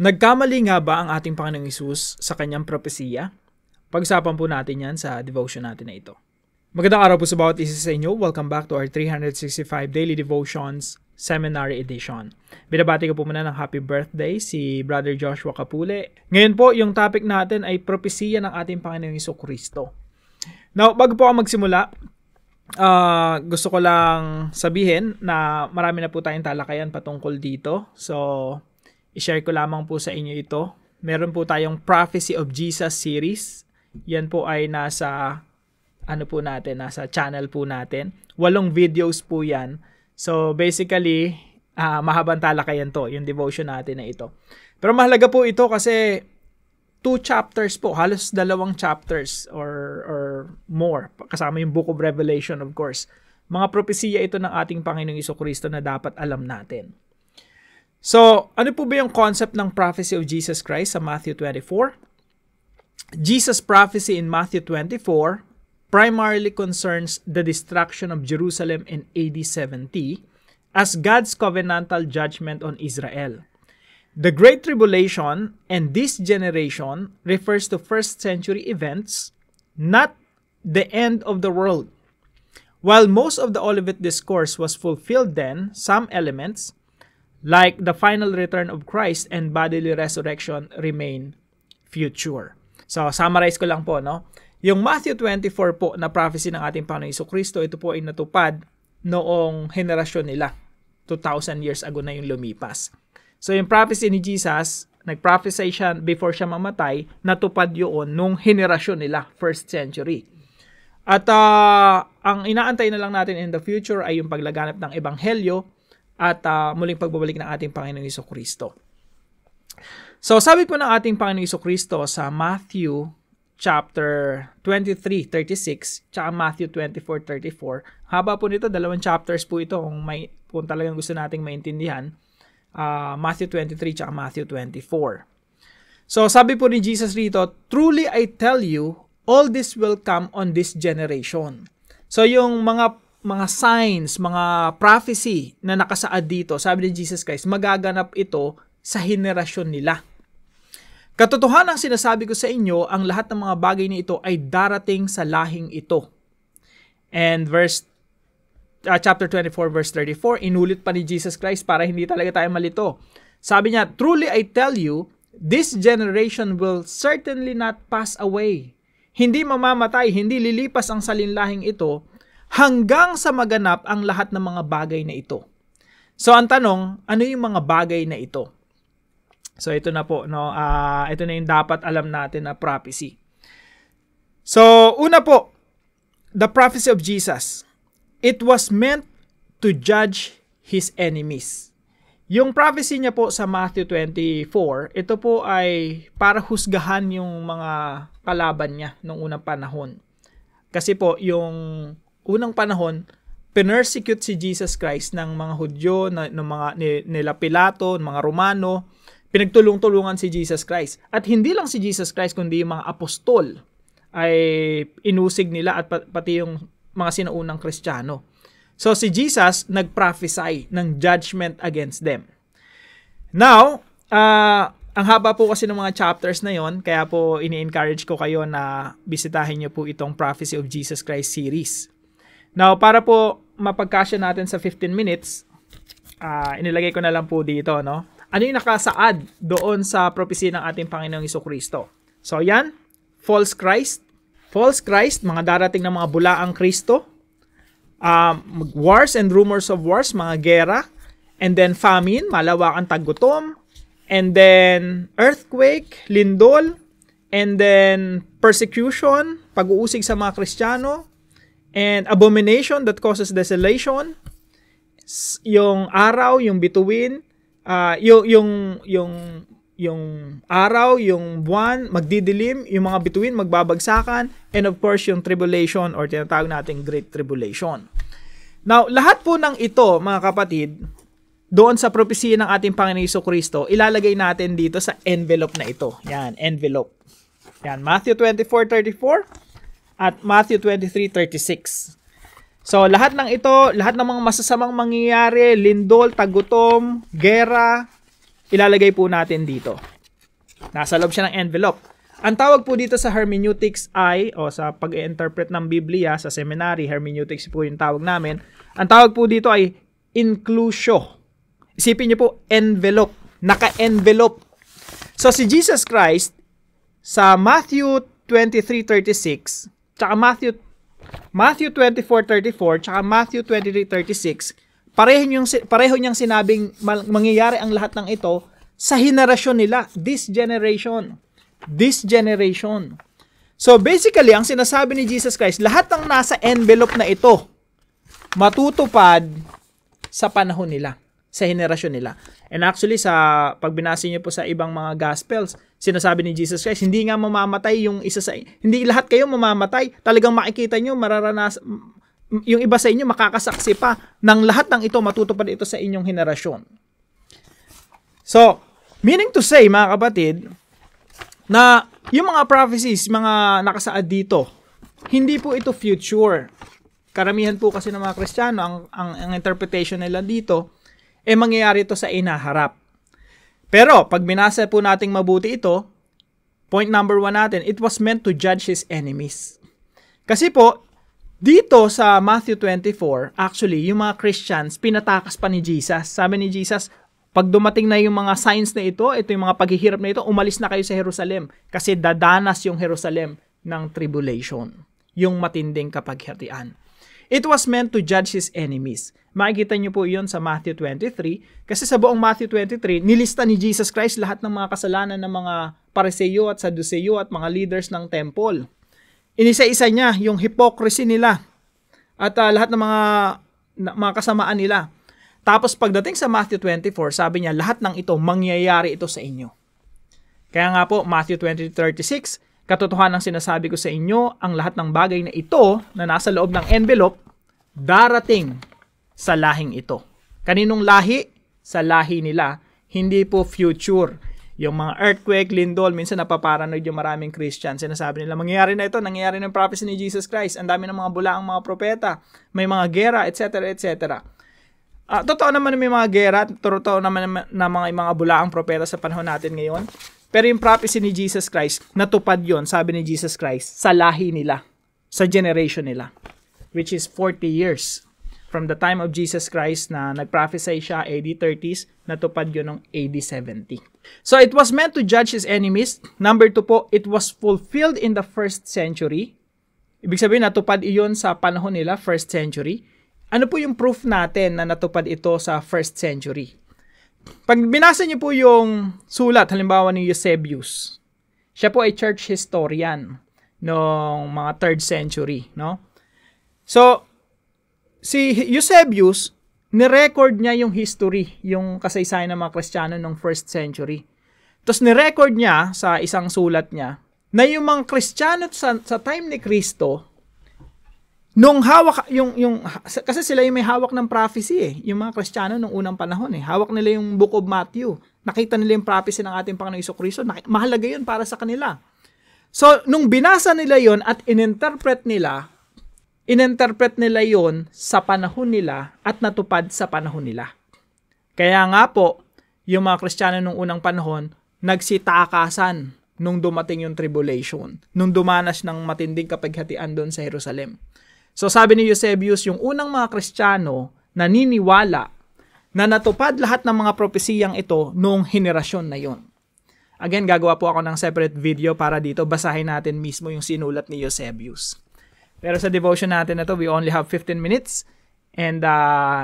Nagkamali nga ba ang ating Panginoong Hesus sa kanyang propesiya? Pag-usapan po natin yan sa devotion natin na ito. Magandang araw po sa bawat isa sa inyo. Welcome back to our 365 Daily Devotions Seminary Edition. Binabati ko po muna ng happy birthday si Brother Joshua Capule. Ngayon po, yung topic natin ay propesiya ng ating Panginoong Jesucristo. Now, bago po ako magsimula, gusto ko lang sabihin na marami na po tayong talakayan patungkol dito. So, i-share ko lamang po sa inyo ito. Meron po tayong Prophecy of Jesus series. Yan po ay nasa channel po natin. 8 videos po yan. So basically, mahabang talakayan to, yung devotion natin na ito. Pero mahalaga po ito kasi 2 chapters po, halos 2 chapters or more. Kasama yung Book of Revelation, of course. Mga propesiya ito ng ating Panginoong Jesucristo na dapat alam natin. So, ano po ba yung concept ng prophecy of Jesus Christ sa Matthew 24? Jesus' prophecy in Matthew 24 primarily concerns the destruction of Jerusalem in AD 70 as God's covenantal judgment on Israel. The Great Tribulation and this generation refers to first century events, not the end of the world. While most of the Olivet Discourse was fulfilled then, some elements, like the final return of Christ and bodily resurrection, remain future. So, summarize ko lang po, no? Yung Matthew 24 po na prophecy ng ating Panginoong Jesucristo, ito po ay natupad noong henerasyon nila. 2,000 years ago na yung lumipas. So, yung prophecy ni Jesus, nag-prophesy siya before siya mamatay, natupad yun nung henerasyon nila, first century. At ang inaantay na lang natin in the future ay yung paglaganap ng Ebanghelyo at muling pagbabalik ng ating Panginoong Jesucristo. So, sabi po ng ating Panginoong Jesucristo sa Matthew chapter 23:36 tsaka Matthew 24:34. Haba po nito, 2 chapters po ito kung talagang gusto nating maintindihan. Matthew 23 tsaka Matthew 24. So, sabi po ni Jesus rito, "Truly I tell you, all this will come on this generation." So, yung mga signs, mga prophecy na nakasaad dito, sabi ni Jesus Christ, magaganap ito sa henerasyon nila. Katotohanan ang sinasabi ko sa inyo, ang lahat ng mga bagay na ito ay darating sa lahing ito. And chapter 24 verse 34, inulit pa ni Jesus Christ para hindi talaga tayo malito. Sabi niya, "Truly I tell you, this generation will certainly not pass away." Hindi mamamatay, hindi lilipas ang salinlahing ito hanggang sa maganap ang lahat ng mga bagay na ito. So ang tanong, ano yung mga bagay na ito? So ito na po, no? Ito na yung dapat alam natin na prophecy. So una po, the prophecy of Jesus. It was meant to judge his enemies. Yung prophecy niya po sa Matthew 24, ito po ay para husgahan yung mga kalaban niya noong unang panahon. Kasi po, yung unang panahon, pinersecute si Jesus Christ ng mga Hudyo, nila Pilato, ng mga Romano, pinagtulong-tulungan si Jesus Christ. At hindi lang si Jesus Christ, kundi yung mga apostol ay inusig nila at pati yung mga sinaunang Kristiyano. So si Jesus nag-prophesy ng judgment against them. Now, ang haba po kasi ng mga chapters na yon, kaya po ini-encourage ko kayo na bisitahin niyo po itong Prophecy of Jesus Christ series. Now, para po mapagkasya natin sa 15 minutes, inilagay ko na lang po dito, no? Ano yung nakasaad doon sa prophecy ng ating Panginoong Jesucristo? So, yan, false Christ, mga darating na mga bulaang Kristo, wars and rumors of wars, mga gera, and then famine, malawakang taggutom, and then earthquake, lindol, and then persecution, pag-uusig sa mga Kristiyano, and abomination that causes desolation, yung araw, yung bituin, yung araw, yung buwan, magdidilim, yung mga bituin, magbabagsakan, and of course, yung tribulation or tinatawag nating Great Tribulation. Now, lahat po ng ito, mga kapatid, doon sa propesiya ng ating Panginoong Jesucristo, ilalagay natin dito sa envelope na ito. Yan, envelope. Yan, Matthew 24:34 at Matthew 23:36. So, lahat ng ito, lahat ng mga masasamang mangyayari, lindol, tagutom, gera, ilalagay po natin dito. Nasa loob siya ng envelope. Ang tawag po dito sa hermeneutics ay, o sa pag-interpret ng Biblia sa seminary, hermeneutics po yung tawag namin. Ang tawag po dito ay inclusio. Isipin niyo po, envelope. Naka-envelope. So si Jesus Christ, sa Matthew 23:36, tsaka Matthew 24:34, tsaka Matthew 23:36, pareho niyang sinabing mangyayari ang lahat ng ito sa henerasyon nila, this generation. This generation. So basically, ang sinasabi ni Jesus Christ, lahat ng nasa envelope na ito, matutupad sa panahon nila, sa henerasyon nila. And actually, sa pagbinasa niyo po sa ibang mga Gospels, sinasabi ni Jesus Christ, hindi nga mamamatay yung isa sa, hindi lahat kayo mamamatay. Talagang makikita niyo, yung iba sa inyo makakasaksi pa ng lahat ng ito, matutupad ito sa inyong henerasyon. So, meaning to say, mga kapatid, na yung mga prophecies, mga nakasaad dito, hindi po ito future. Karamihan po kasi ng mga Kristiyano, ang interpretation nila dito, mangyayari ito sa inaharap. Pero, pag binasa po nating mabuti ito, point number 1 natin, it was meant to judge his enemies. Kasi po, dito sa Matthew 24, actually, yung mga Christians, pinatakas pa ni Jesus. Sabi ni Jesus, pag dumating na yung mga signs na ito yung mga paghihirap na ito, umalis na kayo sa Jerusalem. Kasi dadanas yung Jerusalem ng tribulation. Yung matinding kapaghihatian. It was meant to judge his enemies. Makikita nyo po yun sa Matthew 23. Kasi sa buong Matthew 23, nilista ni Jesus Christ lahat ng mga kasalanan ng mga Pariseo at Saduceo at mga leaders ng temple. Inisa-isa niya yung hypocrisy nila at lahat ng mga kasamaan nila. Tapos pagdating sa Matthew 24, sabi niya, lahat ng ito, mangyayari ito sa inyo. Kaya nga po, Matthew 20:36, katotohanan ang sinasabi ko sa inyo, ang lahat ng bagay na ito, na nasa loob ng envelope, darating sa lahing ito. Kaninong lahi? Sa lahi nila, hindi po future. Yung mga earthquake, lindol, minsan napaparanoid yung maraming Christian. Sinasabi nila, mangyayari na ito, nangyayari ng prophecy ni Jesus Christ. Ang dami ng mga bulaang mga propeta, may mga gera, etc., etc. Totoo naman may mga gera, totoo naman na mga bulaang propeta sa panahon natin ngayon. Pero yung prophecy ni Jesus Christ, natupad yon, sabi ni Jesus Christ, sa lahi nila, sa generation nila, which is 40 years. From the time of Jesus Christ na nag-prophesy siya, AD 30s, natupad yun ng AD 70. So it was meant to judge his enemies. Number 2 po, it was fulfilled in the 1st century. Ibig sabihin, natupad iyon sa panahon nila, 1st century. Ano po yung proof natin na natupad ito sa 1st century? Pag binasa niyo po yung sulat, halimbawa ni Eusebius, siya po ay church historian noong mga 3rd century, no? So, si Eusebius, nirecord niya yung history, yung kasaysayan ng mga Kristiyano noong 1st century. Tapos nirecord niya sa isang sulat niya na yung mga Kristiyano sa time ni Kristo, nung hawak, kasi sila yung may hawak ng prophecy yung mga Kristiyano nung unang panahon hawak nila yung Book of Matthew, nakita nila yung prophecy ng ating Panginoong Jesucristo, mahalaga yun para sa kanila. So, nung binasa nila yon at ininterpret nila yon sa panahon nila at natupad sa panahon nila. Kaya nga po, yung mga Kristiyano nung unang panahon, nagsitakasan nung dumating yung tribulation, nung dumanas ng matinding kapaghatian doon sa Jerusalem. So sabi ni Eusebius, yung unang mga Kristiyano naniniwala na natupad lahat ng mga propesiyang ito noong henerasyon na yon. Again, gagawa po ako ng separate video para dito basahin natin mismo yung sinulat ni Eusebius. Pero sa devotion natin na to, we only have 15 minutes and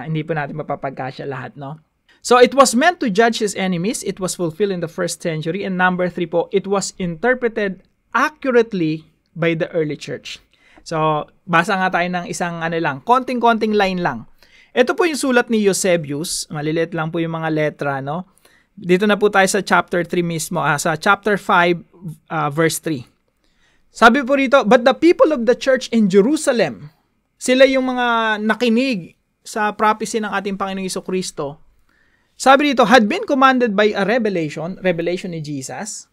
hindi po natin mapapagkasya lahat, no? So it was meant to judge his enemies. It was fulfilled in the 1st century. And number 3 po, it was interpreted accurately by the early church. So, basa nga tayo ng isang konting-konting line lang. Ito po yung sulat ni Eusebius. Maliliit lang po yung mga letra, no? Dito na po tayo sa chapter 3 mismo, sa chapter 5, verse 3. Sabi po rito, but the people of the church in Jerusalem, sila yung mga nakinig sa prophecy ng ating Panginoong Jesucristo. Sabi dito, had been commanded by a revelation ni Jesus,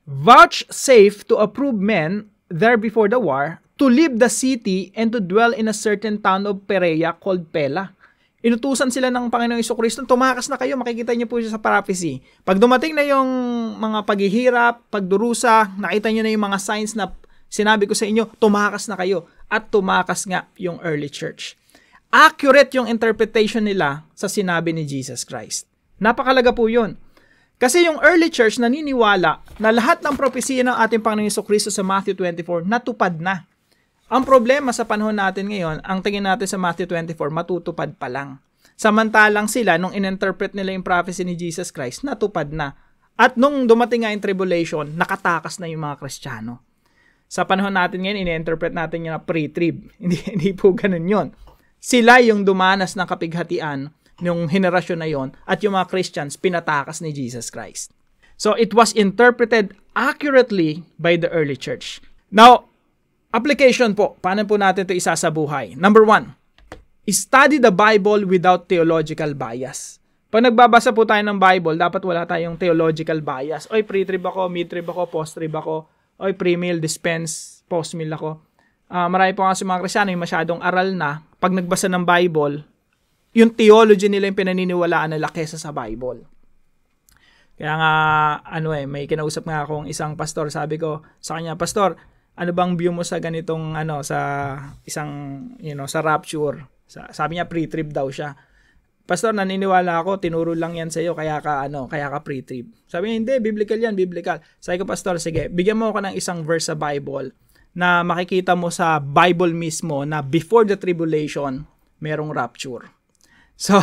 vouchsafe to approve men there before the war, to leave the city and to dwell in a certain town of Perea called Pela. Inutusan sila ng Panginoong Jesucristo, tumakas na kayo, makikita niyo po siya sa prophecy. Pag dumating na yung mga paghihirap, pagdurusa, nakita niyo na yung mga signs na sinabi ko sa inyo, tumakas na kayo. At tumakas nga yung early church. Accurate yung interpretation nila sa sinabi ni Jesus Christ. Napakalaga po yun. Kasi yung early church naniniwala na lahat ng propesya ng ating Panginoong Jesucristo sa Matthew 24 natupad na. Ang problema sa panahon natin ngayon, ang tingin natin sa Matthew 24, matutupad pa lang. Samantalang sila, nung in-interpret nila yung prophecy ni Jesus Christ, natupad na. At nung dumating nga yung tribulation, nakatakas na yung mga Kristiyano. Sa panahon natin ngayon, in-interpret natin yung pre-trib. Hindi po ganun yun. Sila yung dumanas ng kapighatian ng henerasyon na yon at yung mga Christians pinatakas ni Jesus Christ. So, it was interpreted accurately by the early church. Now, application po, paano po natin ito isa sa buhay? Number 1, study the Bible without theological bias. Pag nagbabasa po tayo ng Bible, dapat wala tayong theological bias. Oy, pre-trib ako, mid-trib ako, post-trib ako. Oy, pre-meal, dispense, post-meal ako. Marami po kasi mga Kristyano yung masyadong aral na, pag nagbasa ng Bible, yung theology nila yung pinaniniwalaan nila kesa sa Bible. Kaya nga, may kinausap nga akong isang pastor, sabi ko sa kanya, Pastor, ano bang view mo sa ganitong sa isang sa rapture? Sabi niya pre-trib daw siya. Pastor, naniniwala ako, tinuro lang yan sa iyo kaya ka pre-trib. Sabi niya, hindi, biblical yan, biblical. Sabi ko, Pastor, sige, bigyan mo ako ng isang verse sa Bible na makikita mo sa Bible mismo na before the tribulation, merong rapture. So,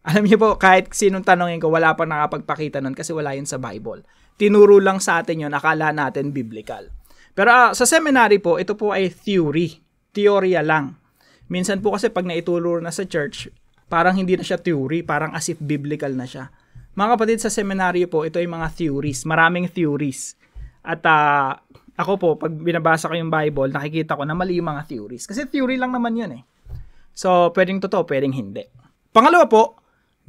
alam niyo po, kahit sinong tanongin ko, wala pa nakapagpakita nun kasi wala yun sa Bible. Tinuro lang sa atin yun, akala natin biblical. Pero sa seminary po, ito po ay theory. Teorya lang. Minsan po kasi pag naituro na sa church, parang hindi na siya theory, parang as if biblical na siya. Mga kapatid, sa seminary po, ito ay mga theories. Maraming theories. At ako po, pag binabasa ko yung Bible, nakikita ko na mali yung mga theories. Kasi theory lang naman yun eh. So, pwedeng totoo, pwedeng hindi. Pangalawa po,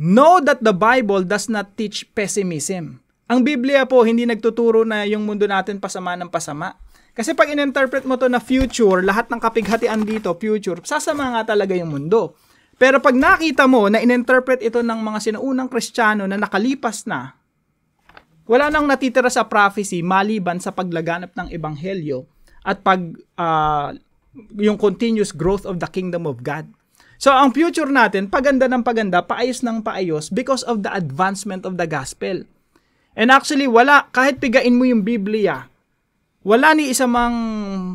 know that the Bible does not teach pessimism. Ang Biblia po, hindi nagtuturo na yung mundo natin pasama ng pasama. Kasi pag in-interpret mo to na future, lahat ng kapighatian dito, future, sasama nga talaga yung mundo. Pero pag nakita mo na in-interpret ito ng mga sinuunang Kristiyano na nakalipas na, wala nang natitira sa prophecy maliban sa paglaganap ng ebanghelyo at yung continuous growth of the kingdom of God. So, ang future natin, paganda ng paganda, paayos ng paayos because of the advancement of the gospel. And actually, kahit pigain mo yung Biblia, wala ni isa mang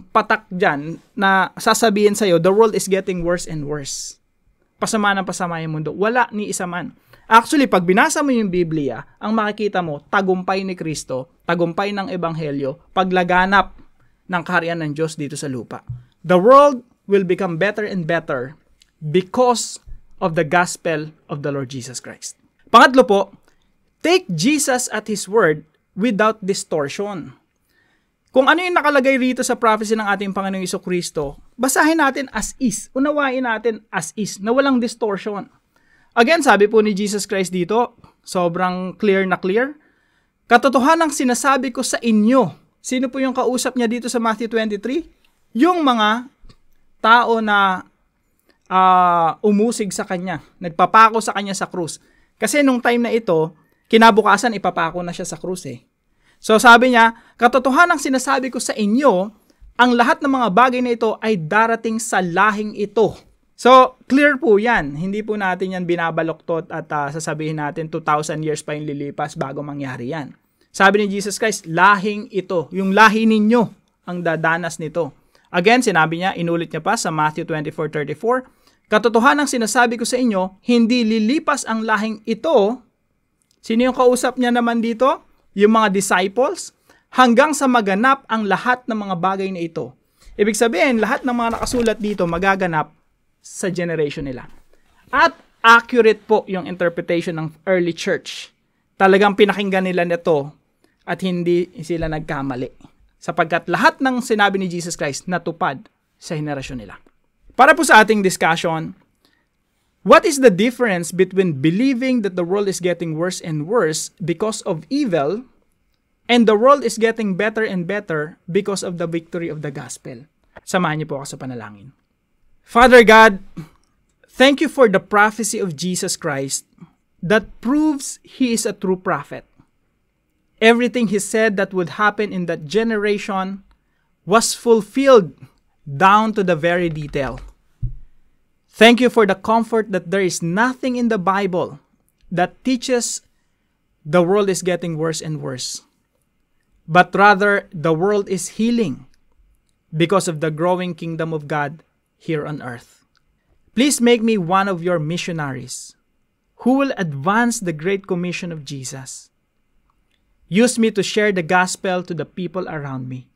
patak dyan na sasabihin sa'yo, the world is getting worse and worse. Pasama ng pasama yung mundo. Wala ni isa man. Actually, pag binasa mo yung Biblia, ang makikita mo, tagumpay ni Kristo, tagumpay ng Ebanghelyo, paglaganap ng kaharian ng Diyos dito sa lupa. The world will become better and better because of the gospel of the Lord Jesus Christ. Pangatlo po, take Jesus at His word without distortion. Kung ano yung nakalagay rito sa prophecy ng ating Panginoong Jesucristo, basahin natin as is. Unawain natin as is, na walang distortion. Again, sabi po ni Jesus Christ dito, sobrang clear na clear. Katotohanang sinasabi ko sa inyo. Sino po yung kausap niya dito sa Matthew 23? Yung mga tao na umusig sa kanya, nagpapako sa kanya sa krus. Kasi nung time na ito, kinabukasan ipapako na siya sa krus eh. So sabi niya, katotohanang sinasabi ko sa inyo, ang lahat ng mga bagay na ito ay darating sa lahing ito. So, clear po yan. Hindi po natin yan binabaluktot at sasabihin natin 2,000 years pa yung lilipas bago mangyari yan. Sabi ni Jesus Christ, lahing ito. Yung lahi ninyo ang dadanas nito. Again, sinabi niya, inulit niya pa sa Matthew 24:34, katotohanang sinasabi ko sa inyo, hindi lilipas ang lahing ito. Sino yung kausap niya naman dito? Yung mga disciples, hanggang sa maganap ang lahat ng mga bagay na ito. Ibig sabihin, lahat ng mga nakasulat dito magaganap sa generation nila. At accurate po yung interpretation ng early church. Talagang pinakinggan nila nito at hindi sila nagkamali. Sapagkat lahat ng sinabi ni Jesus Christ natupad sa henerasyon nila. Para po sa ating discussion, what is the difference between believing that the world is getting worse and worse because of evil and the world is getting better and better because of the victory of the gospel? Samahan niyo po ako sa panalangin. Father God, Thank you for the prophecy of Jesus Christ that proves He is a true prophet. Everything He said that would happen in that generation was fulfilled down to the very detail. Thank you for the comfort that there is nothing in the Bible that teaches the world is getting worse and worse, but rather the world is healing because of the growing kingdom of God here on earth. Please make me one of your missionaries who will advance the Great Commission of Jesus. Use me to share the gospel to the people around me.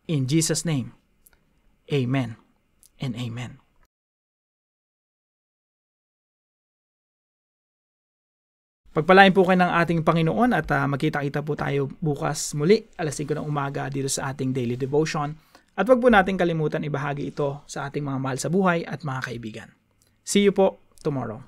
In Jesus' name, amen and amen. Pagpalain po kayo ng ating Panginoon at magkita-kita po tayo bukas muli alas 5 ng umaga dito sa ating daily devotion. At wag po natin kalimutan ibahagi ito sa ating mga mahal sa buhay at mga kaibigan. See you po tomorrow.